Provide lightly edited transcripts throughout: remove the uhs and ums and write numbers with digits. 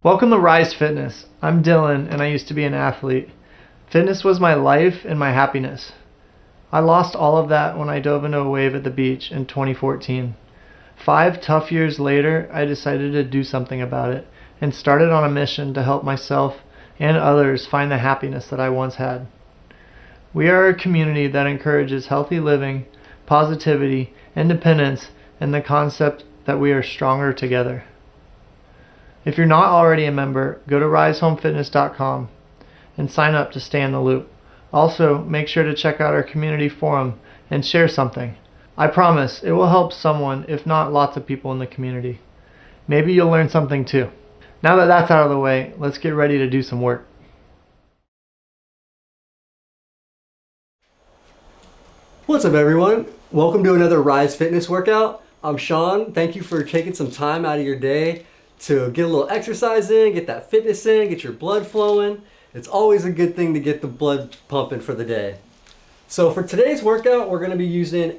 Welcome to Rise Fitness. I'm Dylan and I used to be an athlete. Fitness was my life and my happiness. I lost all of that when I dove into a wave at the beach in 2014. 5 tough years later, I decided to do something about it and started on a mission to help myself and others find the happiness that I once had. We are a community that encourages healthy living, positivity, independence, and the concept that we are stronger together. If you're not already a member, go to risehomefitness.com and sign up to stay in the loop. Also, make sure to check out our community forum and share something. I promise it will help someone, if not lots of people in the community. Maybe you'll learn something too. Now that that's out of the way, let's get ready to do some work. What's up, everyone? Welcome to another Rise Fitness workout. I'm Shawn. Thank you for taking some time out of your day to get a little exercise in, get that fitness in, get your blood flowing. It's always a good thing to get the blood pumping for the day. So for today's workout, we're going to be using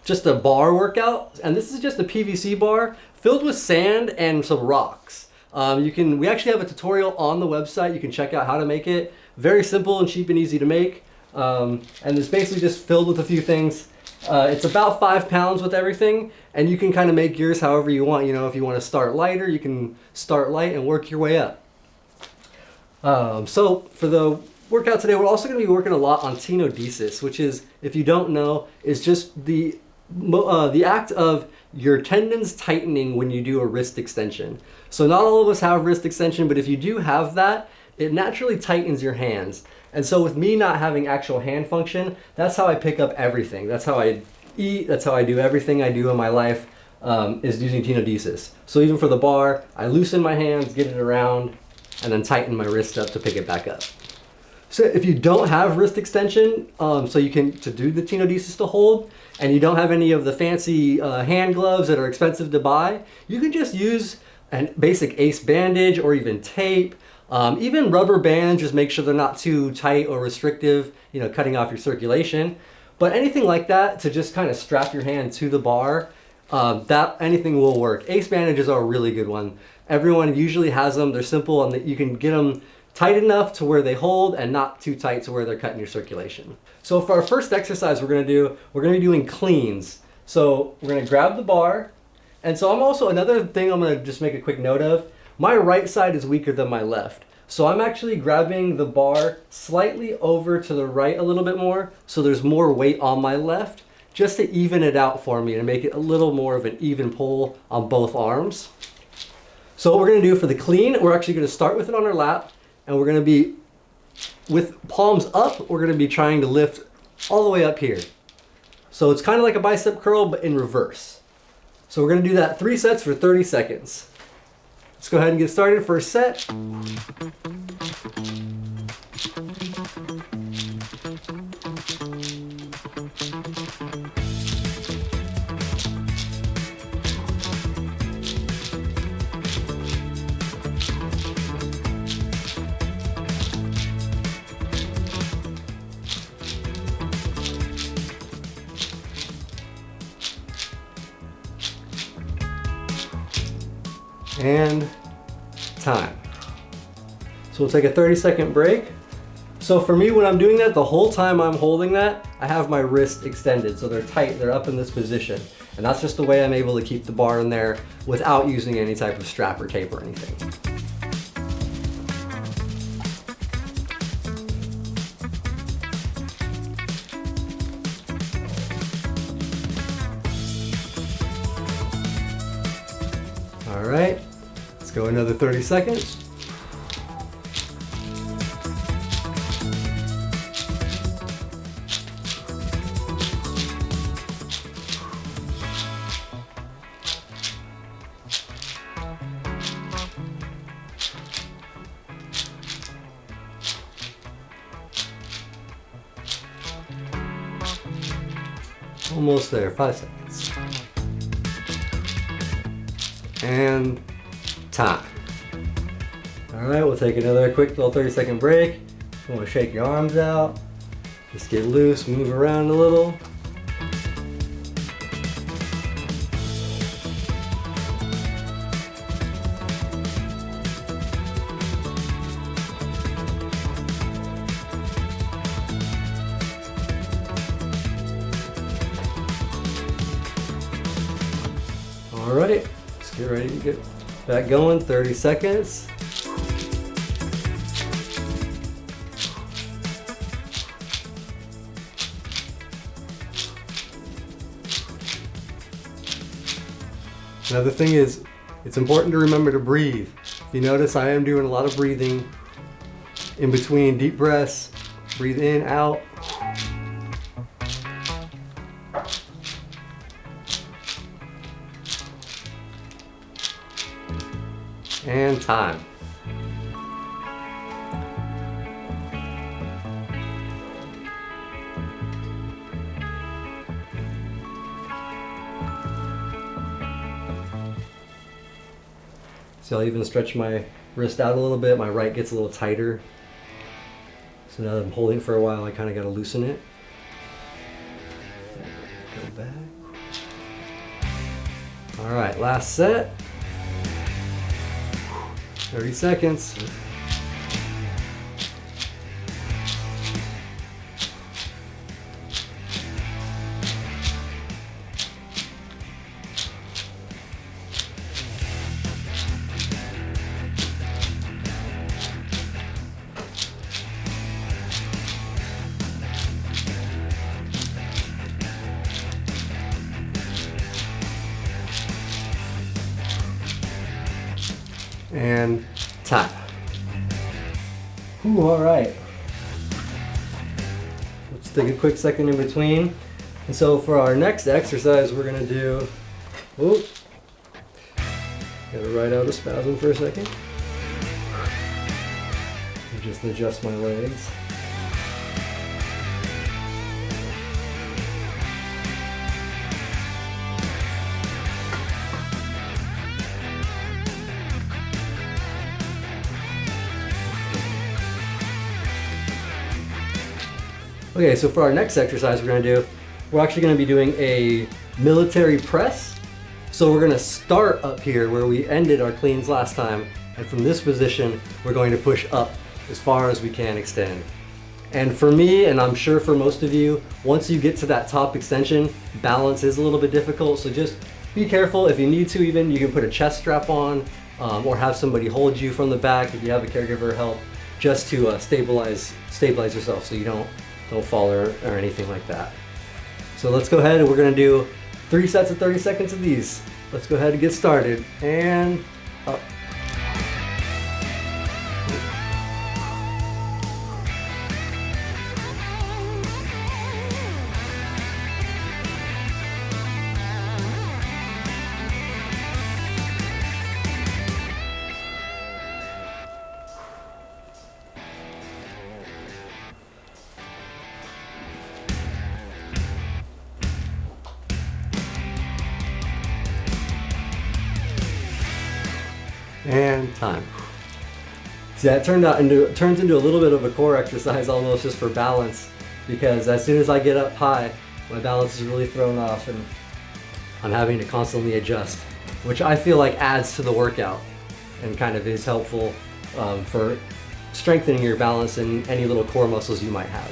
just a bar workout, and this is just a PVC bar filled with sand and some rocks. We actually have a tutorial on the website. You can check out how to make it. Very simple and cheap and easy to make. And it's basically just filled with a few things. It's about 5 pounds with everything, and you can kind of make yours however you want. You know, if you want to start lighter, you can start light and work your way up. So for the workout today, we're also going to be working a lot on Tenodesis, which is, if you don't know, is just the act of your tendons tightening when you do a wrist extension. So not all of us have wrist extension, but if you do have that, it naturally tightens your hands. And so with me not having actual hand function, that's how I pick up everything. That's how I eat. That's how I do everything I do in my life, is using Tenodesis. So even for the bar, I loosen my hands, get it around, and then tighten my wrist up to pick it back up. So if you don't have wrist extension, to do the Tenodesis to hold, and you don't have any of the fancy hand gloves that are expensive to buy, you can just use a basic ACE bandage or even tape. Even rubber bands, just make sure they're not too tight or restrictive, cutting off your circulation. But anything like that to just kind of strap your hand to the bar, anything will work. ACE bandages are a really good one. Everyone usually has them. They're simple and you can get them tight enough to where they hold and not too tight to where they're cutting your circulation. So for our first exercise we're going to be doing cleans. So we're going to grab the bar. And so another thing I'm going to just make a quick note of, my right side is weaker than my left. So I'm actually grabbing the bar slightly over to the right a little bit more, so there's more weight on my left, just to even it out for me and make it a little more of an even pull on both arms. So what we're going to do for the clean, we're actually going to start with it on our lap, and we're going to be, with palms up, we're going to be trying to lift all the way up here. So it's kind of like a bicep curl, but in reverse. So we're going to do that 3 sets for 30 seconds. Let's go ahead and get started. First set. And time. So we'll take a 30-second break. So for me, when I'm doing that, the whole time I'm holding that, I have my wrist extended. So they're tight, they're up in this position. And that's just the way I'm able to keep the bar in there without using any type of strap or tape or anything. All right, let's go another 30 seconds. Almost there, 5 seconds. And time. All right, we'll take another quick little 30-second break. You want to shake your arms out. Just get loose, move around a little. All right, let's get ready to get back going. 30 seconds. Another thing is, it's important to remember to breathe. If you notice, I am doing a lot of breathing in between deep breaths. Breathe in, out. And time. So I'll even stretch my wrist out a little bit. My right gets a little tighter. So now that I'm holding for a while, I kind of got to loosen it. Go back. All right, last set. 30 seconds. And time. Ooh, all right. Let's take a quick second in between. And so for our next exercise, we're gonna do, gotta ride out a spasm for a second. And just adjust my legs. Okay, so for our next exercise we're actually gonna be doing a military press. So we're gonna start up here where we ended our cleans last time, and from this position, we're going to push up as far as we can extend. And for me, and I'm sure for most of you, once you get to that top extension, balance is a little bit difficult, so just be careful. If you need to even, you can put a chest strap on, or have somebody hold you from the back if you have a caregiver help, just to stabilize yourself so you don't fall or anything like that. So let's go ahead and we're gonna do 3 sets of 30 seconds of these. Let's go ahead and get started. And up. And time. See, that turns into a little bit of a core exercise almost, just for balance, because as soon as I get up high, my balance is really thrown off and I'm having to constantly adjust, which I feel like adds to the workout and kind of is helpful for strengthening your balance and any little core muscles you might have.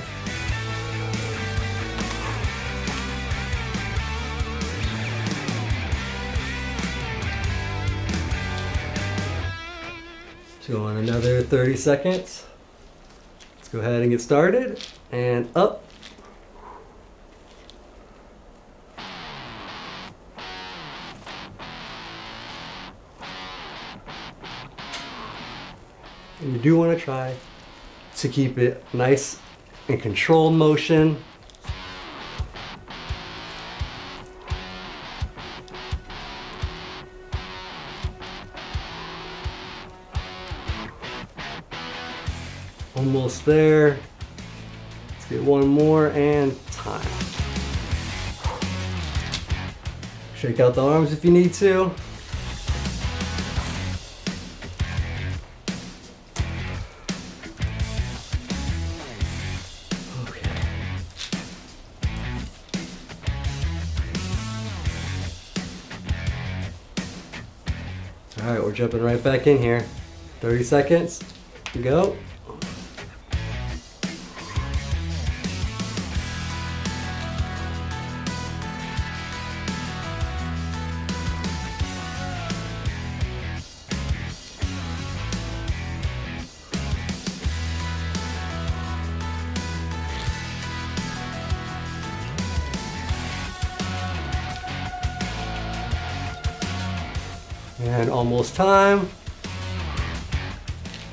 So on another 30 seconds. Let's go ahead and get started. And up. And you do want to try to keep it nice and controlled motion. Almost there. Let's get one more and time. Shake out the arms if you need to. Okay. All right, we're jumping right back in here. 30 seconds. Go. And almost time.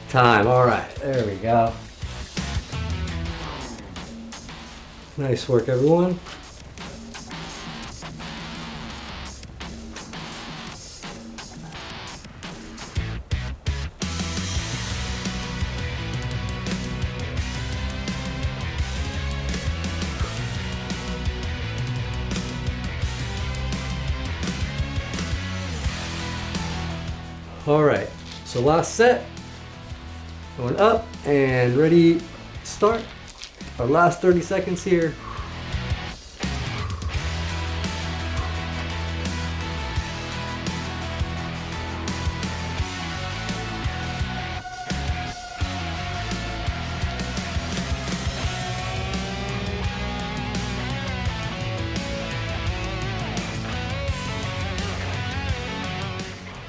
Time, all right, there we go. Nice work, everyone. All right, so last set. Going up and ready, start. Our last 30 seconds here.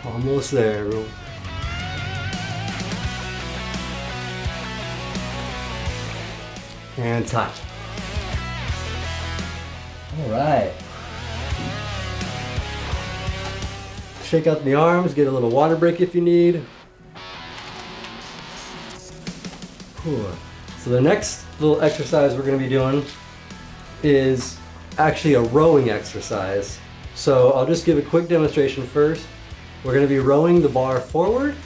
Almost there, everyone. And time. All right. Shake out the arms, get a little water break if you need. Whew. So the next little exercise we're going to be doing is actually a rowing exercise. So I'll just give a quick demonstration first. We're going to be rowing the bar forward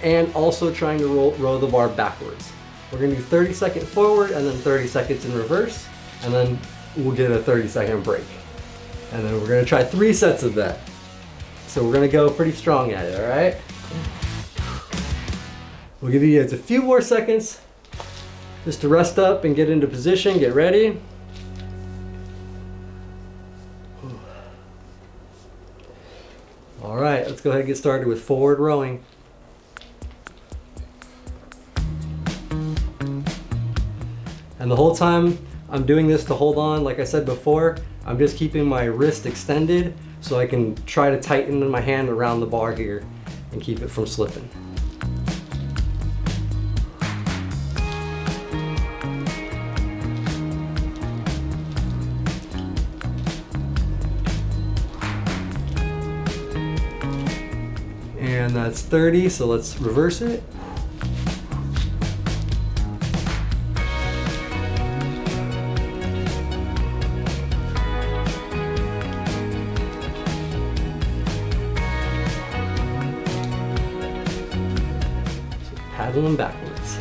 and also trying to row the bar backwards. We're going to do 30 seconds forward and then 30 seconds in reverse, and then we'll get a 30-second break. And then we're going to try 3 sets of that. So we're going to go pretty strong at it, all right? We'll give you guys a few more seconds just to rest up and get into position, get ready. All right, let's go ahead and get started with forward rowing. And the whole time I'm doing this to hold on, like I said before, I'm just keeping my wrist extended so I can try to tighten my hand around the bar here and keep it from slipping. And that's 30, so let's reverse it. So paddling backwards.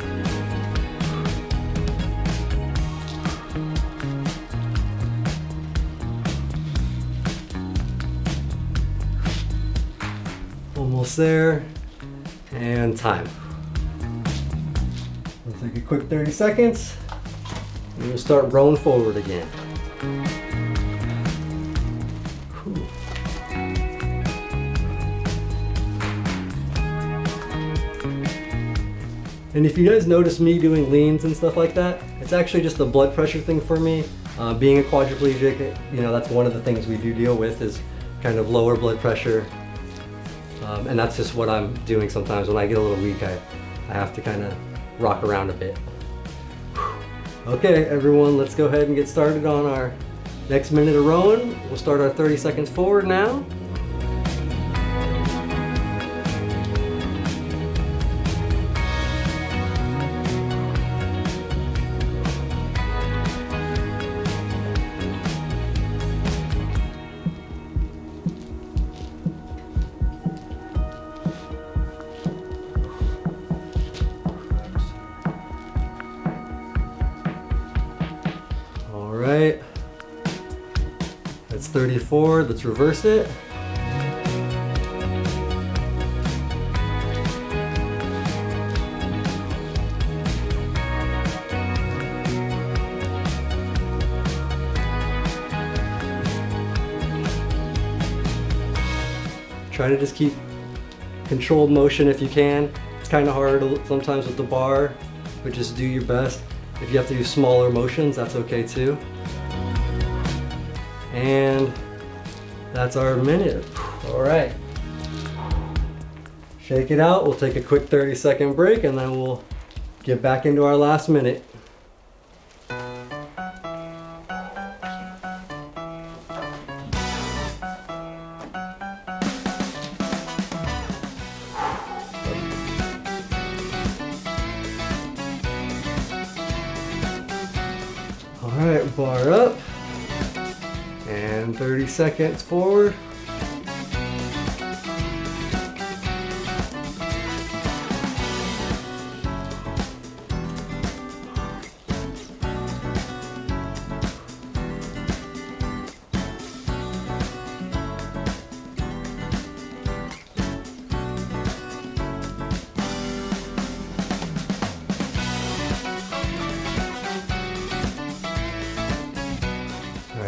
Almost there, and time. We'll take a quick 30 seconds, and we'll start rowing forward again. Whew. And if you guys notice me doing leans and stuff like that, it's actually just a blood pressure thing for me. Being a quadriplegic, you know, that's one of the things we do deal with is kind of lower blood pressure. And that's just what I'm doing sometimes. When I get a little weak, I have to kind of rock around a bit. Okay, everyone, let's go ahead and get started on our next minute of rowing. We'll start our 30 seconds forward now. Alright, that's 34, let's reverse it. Try to just keep controlled motion if you can. It's kind of hard sometimes with the bar, but just do your best. If you have to do smaller motions, that's okay too. And that's our minute. All right. Shake it out. We'll take a quick 30-second break and then we'll get back into our last minute. All right, bar up. And 30 seconds forward.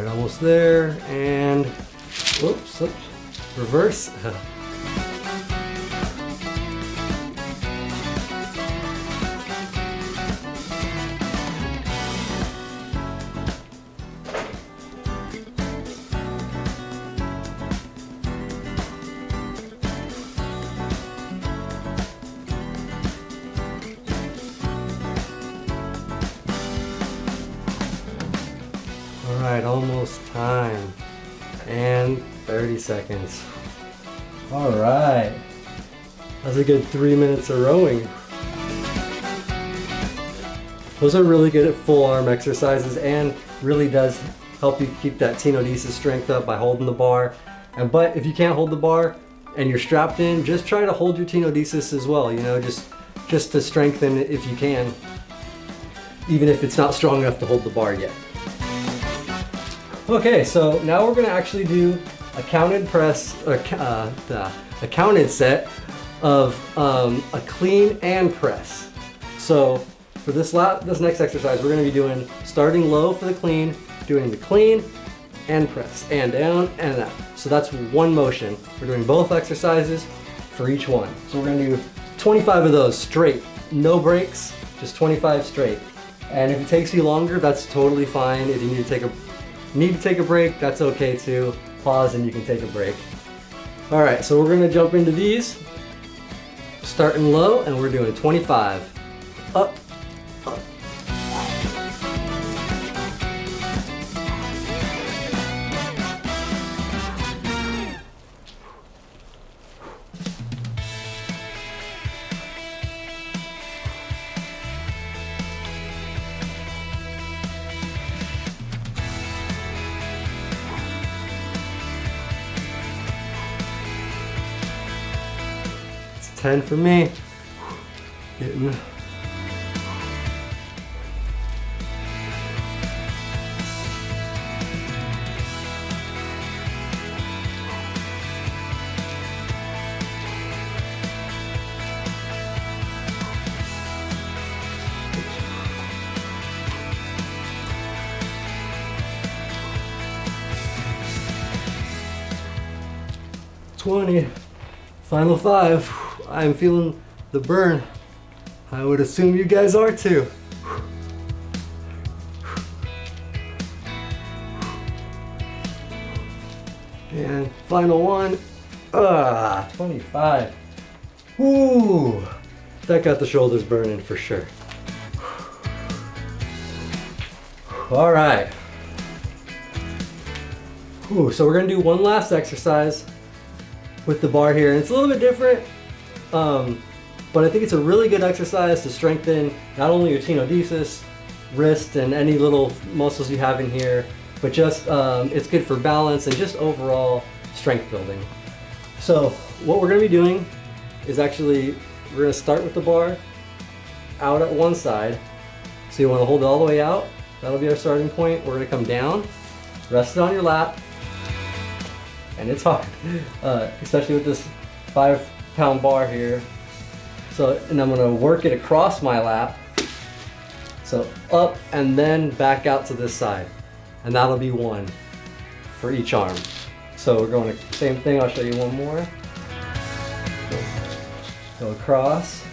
Almost there, and whoops, reverse. Alright, almost time. And 30 seconds. Alright. That's a good 3 minutes of rowing. Those are really good at full arm exercises and really does help you keep that tenodesis strength up by holding the bar. But if you can't hold the bar and you're strapped in, just try to hold your tenodesis as well, you know, just to strengthen it if you can, even if it's not strong enough to hold the bar yet. Okay, so now we're gonna actually do a counted press, a counted set of a clean and press. So for this next exercise, we're gonna be doing starting low for the clean, doing the clean and press, and down and up. So that's one motion. We're doing both exercises for each one. So we're gonna do 25 of those straight, no breaks, just 25 straight. And if it takes you longer, that's totally fine. If you need to take a break, that's okay too. Pause and you can take a break. All right, so we're gonna jump into these. Starting low, and we're doing 25. Up, up. It's 10 for me. Getting $20. Final 5. I'm feeling the burn. I would assume you guys are too. And final one. 25. Woo! That got the shoulders burning for sure. All right. Whew, so we're gonna do one last exercise with the bar here. And it's a little bit different, but I think it's a really good exercise to strengthen not only your tenodesis, wrist, and any little muscles you have in here, but just it's good for balance and just overall strength building. So what we're gonna be doing is actually, we're gonna start with the bar out at one side. So you wanna hold it all the way out. That'll be our starting point. We're gonna come down, rest it on your lap, and it's hard, especially with this 5-pound bar here. So, and I'm gonna work it across my lap. So up and then back out to this side. And that'll be one for each arm. So we're going to, same thing, I'll show you one more. Go across.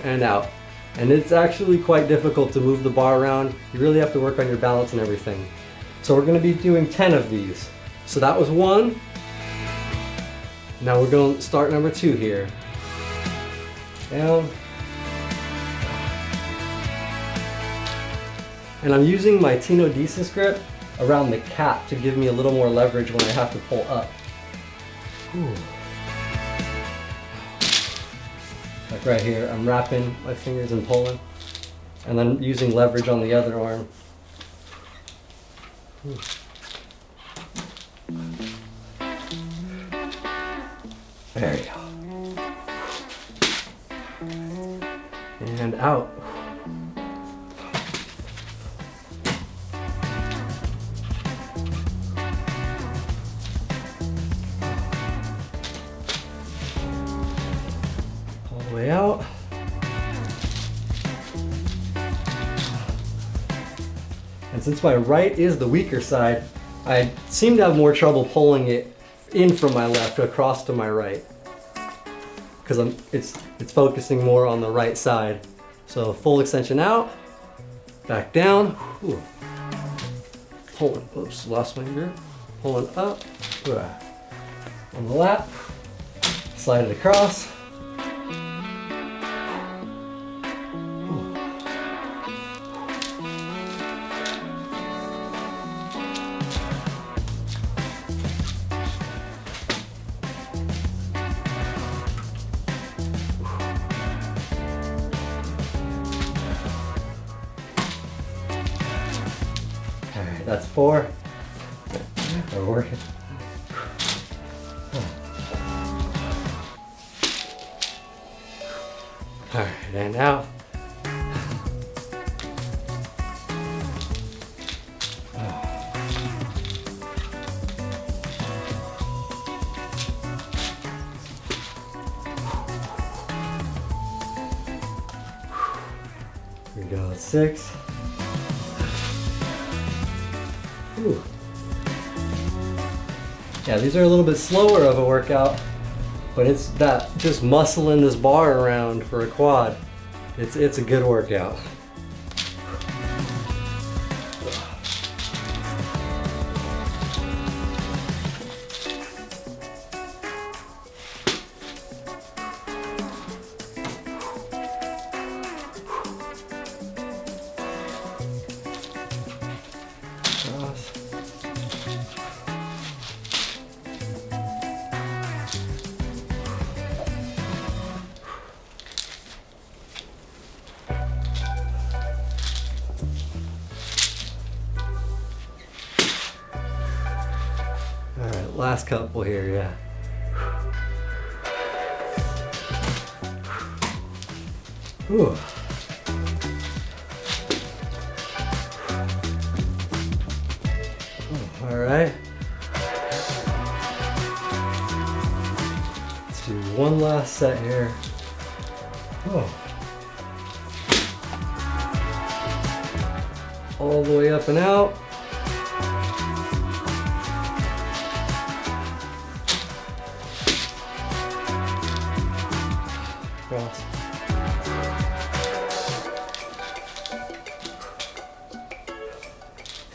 And out. And it's actually quite difficult to move the bar around. You really have to work on your balance and everything. So we're gonna be doing 10 of these. So that was one. Now we're going to start number 2 here. Down. And I'm using my Tenodesis grip around the cap to give me a little more leverage when I have to pull up. Whew. Like right here, I'm wrapping my fingers and pulling, and then using leverage on the other arm. There you go. And out. All the way out. And since my right is the weaker side, I seem to have more trouble pulling it in from my left across to my right, because it's focusing more on the right side. So full extension out, back down, ooh. Pulling, oops, lost my grip, pulling up, on the lap, slide it across. Alright, that's 4. We're working. Alright, and out. Here we go, 6. Ooh. Yeah, these are a little bit slower of a workout, but it's that just muscling this bar around for a quad. It's a good workout. Alright, last couple here, yeah. Whew. Alright. Let's do one last set here. Oh. All the way up and out. Cross.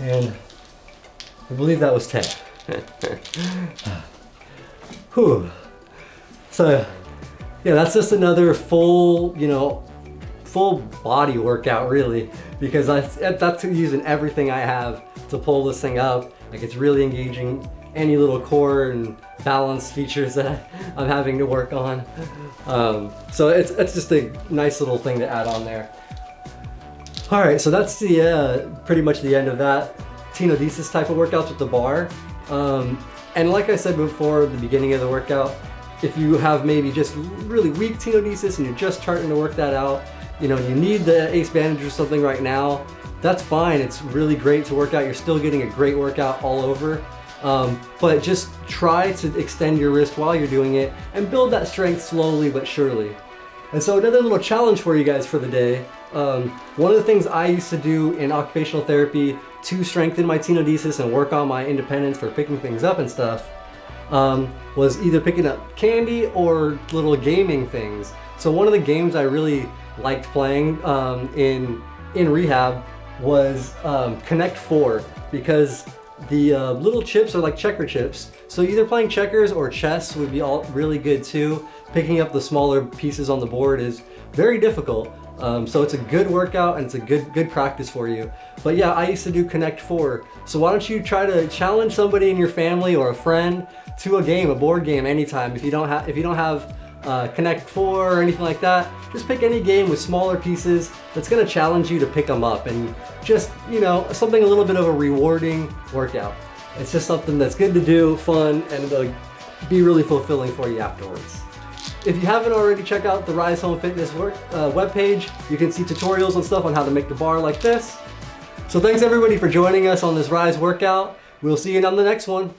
And I believe that was 10. Whew. So, yeah, that's just another full, full body workout really, because that's using everything I have to pull this thing up. Like, it's really engaging any little core and balance features that I'm having to work on. So it's just a nice little thing to add on there. All right, so that's the pretty much the end of that Tenodesis type of workouts with the bar. And like I said before at the beginning of the workout, if you have maybe just really weak Tenodesis and you're just starting to work that out, you need the ACE bandage or something right now, that's fine. It's really great to work out. You're still getting a great workout all over. But just try to extend your wrist while you're doing it and build that strength slowly but surely. And so another little challenge for you guys for the day. One of the things I used to do in occupational therapy to strengthen my Tenodesis and work on my independence for picking things up and stuff was either picking up candy or little gaming things. So one of the games I really liked playing in rehab was Connect 4, because the little chips are like checker chips. So either playing checkers or chess would be all really good too. Picking up the smaller pieces on the board is very difficult. So it's a good workout and it's a good practice for you. But yeah, I used to do Connect 4. So why don't you try to challenge somebody in your family or a friend to a game, a board game anytime. If you don't have Connect 4 or anything like that. Just pick any game with smaller pieces that's gonna challenge you to pick them up, and just, you know, something a little bit of a rewarding workout. It's just something that's good to do, fun, and be really fulfilling for you afterwards. If you haven't already, check out the Rise Home Fitness webpage. You can see tutorials and stuff on how to make the bar like this. So thanks everybody for joining us on this Rise workout. We'll see you on the next one.